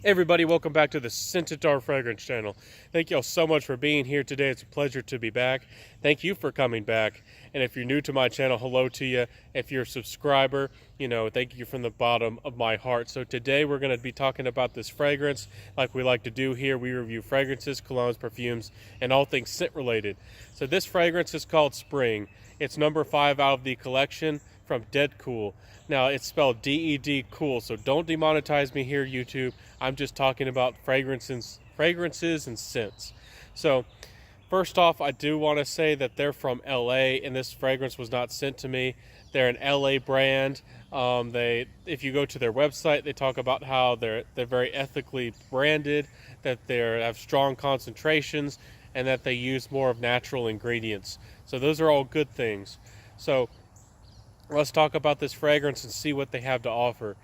Hey everybody, welcome back to the Scentitar Fragrance channel. Thank y'all so much for being here today. It's a pleasure to be back. Thank you for coming back. And if you're new to my channel, hello to you. If you're a subscriber, thank you from the bottom of my heart. So today we're going to be talking about this fragrance like we like to do here. We review fragrances, colognes, perfumes, and all things scent related. So this fragrance is called Spring. It's number 5 out of the collection from Dedcool. Now, it's spelled D-E-D cool, so don't demonetize me here, YouTube. I'm just talking about fragrances and scents. So, first off, I do want to say that they're from LA, and this fragrance was not sent to me. They're an LA brand. If you go to their website, they talk about how they're very ethically branded, that they have strong concentrations, and that they use more of natural ingredients. So those are all good things. So let's talk about this fragrance and see what they have to offer.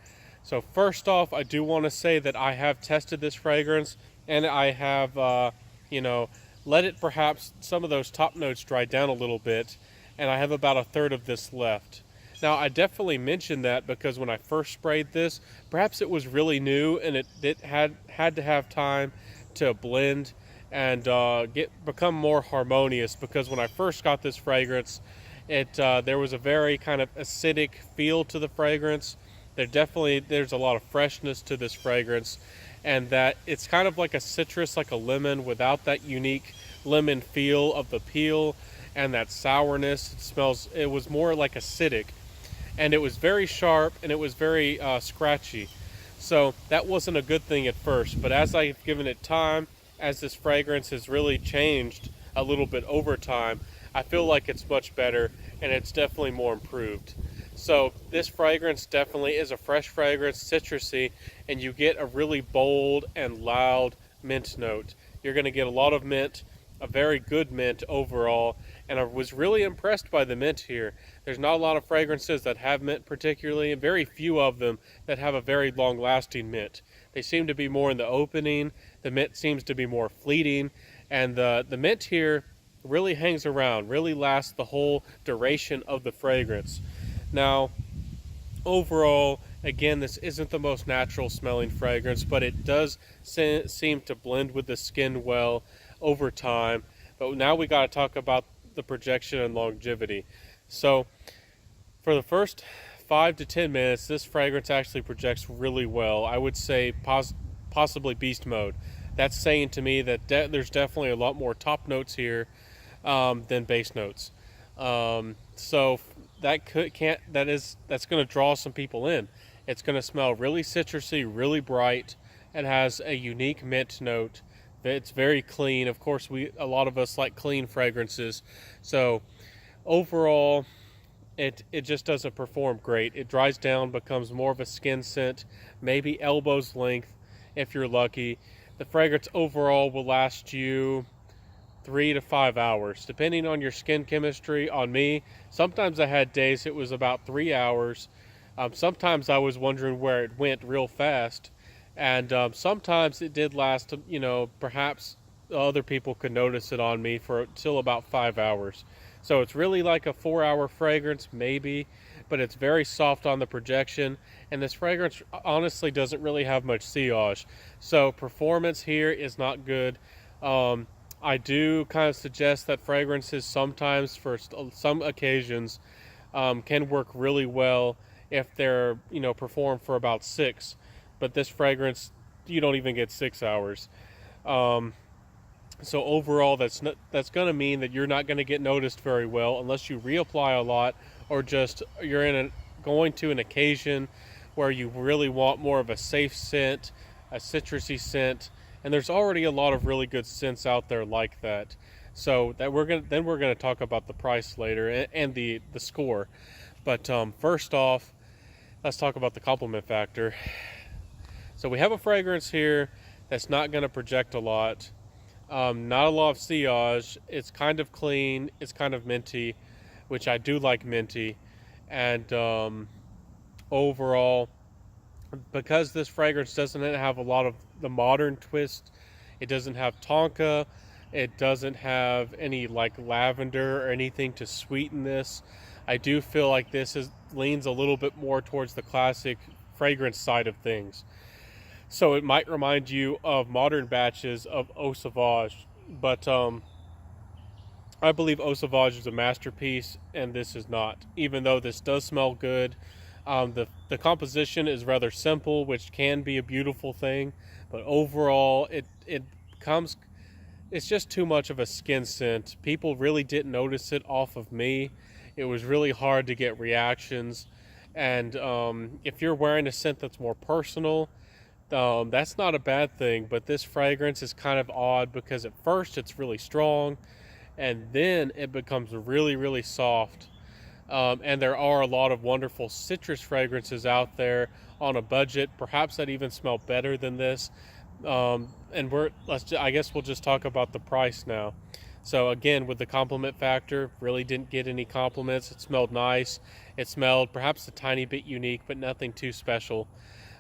So first off, I do want to say that I have tested this fragrance, and I have, let it perhaps some of those top notes dry down a little bit, and I have about a third of this left. Now, I definitely mentioned that because when I first sprayed this, perhaps it was really new, and it had to have time to blend and become more harmonious, because when I first got this fragrance, there was a very kind of acidic feel to the fragrance. There's a lot of freshness to this fragrance, and that it's kind of like a citrus, like a lemon, without that unique lemon feel of the peel and that sourness. It was more like acidic, and it was very sharp, and it was very scratchy. So that wasn't a good thing at first, but as I've given it time, as this fragrance has really changed a little bit over time, I feel like it's much better, and it's definitely more improved. So this fragrance definitely is a fresh fragrance, citrusy, and you get a really bold and loud mint note. You're going to get a lot of mint, a very good mint overall, and I was really impressed by the mint here. There's not a lot of fragrances that have mint particularly, and very few of them that have a very long-lasting mint. They seem to be more in the opening, the mint seems to be more fleeting, and the mint here really hangs around, really lasts the whole duration of the fragrance. Now, overall, again, this isn't the most natural smelling fragrance, but it does seem to blend with the skin well over time. But now we got to talk about the projection and longevity. So for the first 5 to 10 minutes, this fragrance actually projects really well. I would say possibly beast mode. That's saying to me that there's definitely a lot more top notes here than base notes. So that's going to draw some people in. It's going to smell really citrusy, really bright. It has a unique mint note. It's very clean. Of course, a lot of us like clean fragrances. So overall, it just doesn't perform great. It dries down, becomes more of a skin scent, maybe elbow's length if you're lucky. The fragrance overall will last you 3 to 5 hours, depending on your skin chemistry. On me, sometimes I had days it was about 3 hours. Sometimes I was wondering where it went real fast, and sometimes it did last. Perhaps other people could notice it on me for till about 5 hours. So it's really like a 4-hour fragrance, maybe, but it's very soft on the projection, and this fragrance honestly doesn't really have much sillage. So performance here is not good. I do kind of suggest that fragrances sometimes, for some occasions, can work really well if they're, performed for about 6. But this fragrance, you don't even get 6 hours. So overall, that's going to mean that you're not going to get noticed very well unless you reapply a lot, or just you're going to an occasion where you really want more of a safe scent, a citrusy scent. And there's already a lot of really good scents out there like that. So we're gonna talk about the price later and the score. But first off, let's talk about the compliment factor. So we have a fragrance here that's not going to project a lot. Not a lot of sillage. It's kind of clean. It's kind of minty, which I do like minty. And overall, because this fragrance doesn't have a lot of the modern twist, it doesn't have tonka, it doesn't have any like lavender or anything to sweeten this. I do feel like this leans a little bit more towards the classic fragrance side of things. So it might remind you of modern batches of Eau Sauvage, but I believe Eau Sauvage is a masterpiece, and this is not. Even though this does smell good, the composition is rather simple, which can be a beautiful thing. But overall, it comes. It's just too much of a skin scent. People really didn't notice it off of me. It was really hard to get reactions. And if you're wearing a scent that's more personal, that's not a bad thing. But this fragrance is kind of odd because at first it's really strong, and then it becomes really, really soft. And there are a lot of wonderful citrus fragrances out there on a budget, perhaps that even smell better than this. And I guess we'll just talk about the price now. So again, with the compliment factor, really didn't get any compliments. It smelled nice. It smelled perhaps a tiny bit unique, but nothing too special.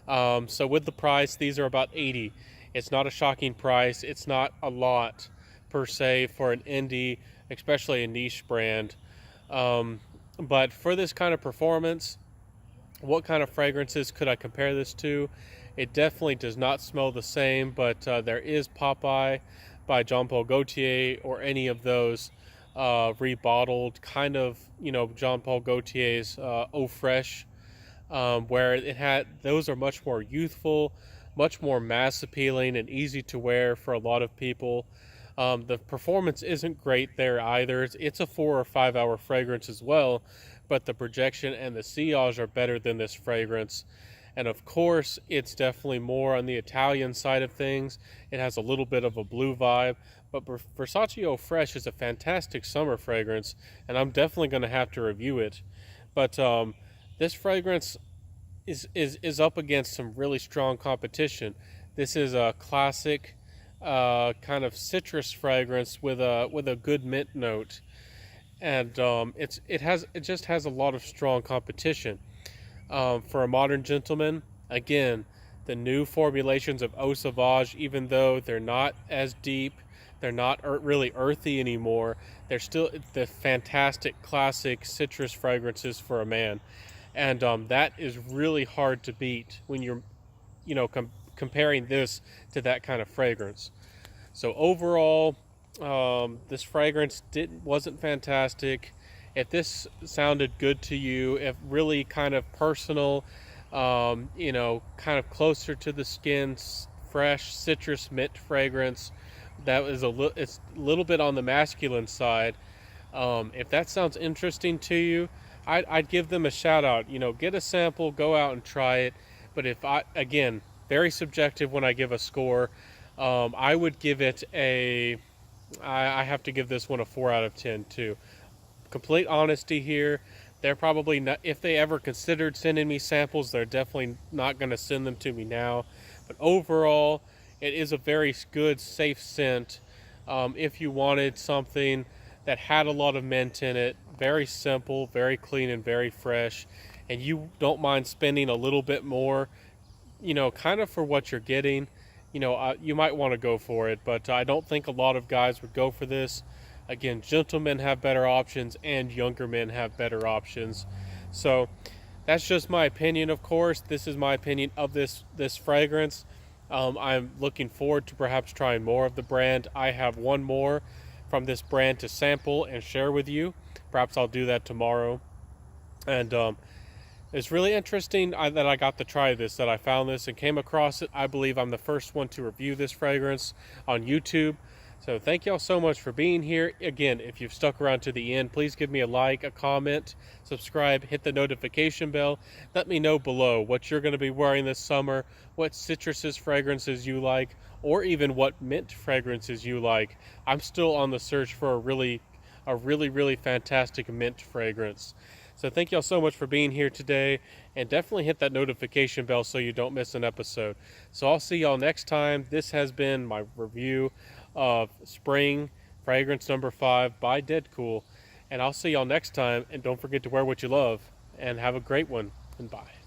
So with the price, these are about $80. It's not a shocking price. It's not a lot per se for an indie, especially a niche brand. But for this kind of performance, what kind of fragrances could I compare this to? It definitely does not smell the same, but there is Popeye by Jean Paul Gaultier, or any of those rebottled, kind of, Jean Paul Gaultier's Eau Fraiche, where those are much more youthful, much more mass appealing, and easy to wear for a lot of people. The performance isn't great there either. It's a 4 or 5 hour fragrance as well, but the projection and the sillage are better than this fragrance. And of course, it's definitely more on the Italian side of things. It has a little bit of a blue vibe, but Versace Eau Fraiche is a fantastic summer fragrance, and I'm definitely going to have to review it. But this fragrance is up against some really strong competition. This is a classic kind of citrus fragrance with a good mint note, and it just has a lot of strong competition. For a modern gentleman, again, the new formulations of Eau Sauvage, even though they're not as deep, they're not really earthy anymore, they're still the fantastic classic citrus fragrances for a man. And that is really hard to beat when you're, comparing this to that kind of fragrance. So overall, this fragrance wasn't fantastic. If this sounded good to you, if really kind of personal, kind of closer to the skin, fresh citrus mint fragrance, that is it's a little bit on the masculine side. If that sounds interesting to you, I'd give them a shout out. Get a sample, go out and try it. But again, very subjective when I give a score. I would give it I have to give this one a 4 out of 10 too. Complete honesty here. They're probably not, if they ever considered sending me samples, they're definitely not going to send them to me now. But overall, it is a very good, safe scent. If you wanted something that had a lot of mint in it, very simple, very clean, and very fresh, and you don't mind spending a little bit more, kind of for what you're getting, you might want to go for it. But I don't think a lot of guys would go for this. Again, gentlemen have better options, and younger men have better options. So that's just my opinion, of course. This is my opinion of this fragrance. I'm looking forward to perhaps trying more of the brand. I have one more from this brand to sample and share with you. Perhaps I'll do that tomorrow. And it's really interesting that I got to try this, that I found this and came across it. I believe I'm the first one to review this fragrance on YouTube. So thank y'all so much for being here. Again, if you've stuck around to the end, please give me a like, a comment, subscribe, hit the notification bell. Let me know below what you're going to be wearing this summer, what citruses fragrances you like, or even what mint fragrances you like. I'm still on the search for a really fantastic mint fragrance. So thank y'all so much for being here today, and definitely hit that notification bell so you don't miss an episode. So I'll see y'all next time. This has been my review of Spring Fragrance number 5 by Dedcool, and I'll see y'all next time. And don't forget to wear what you love, and have a great one, and bye.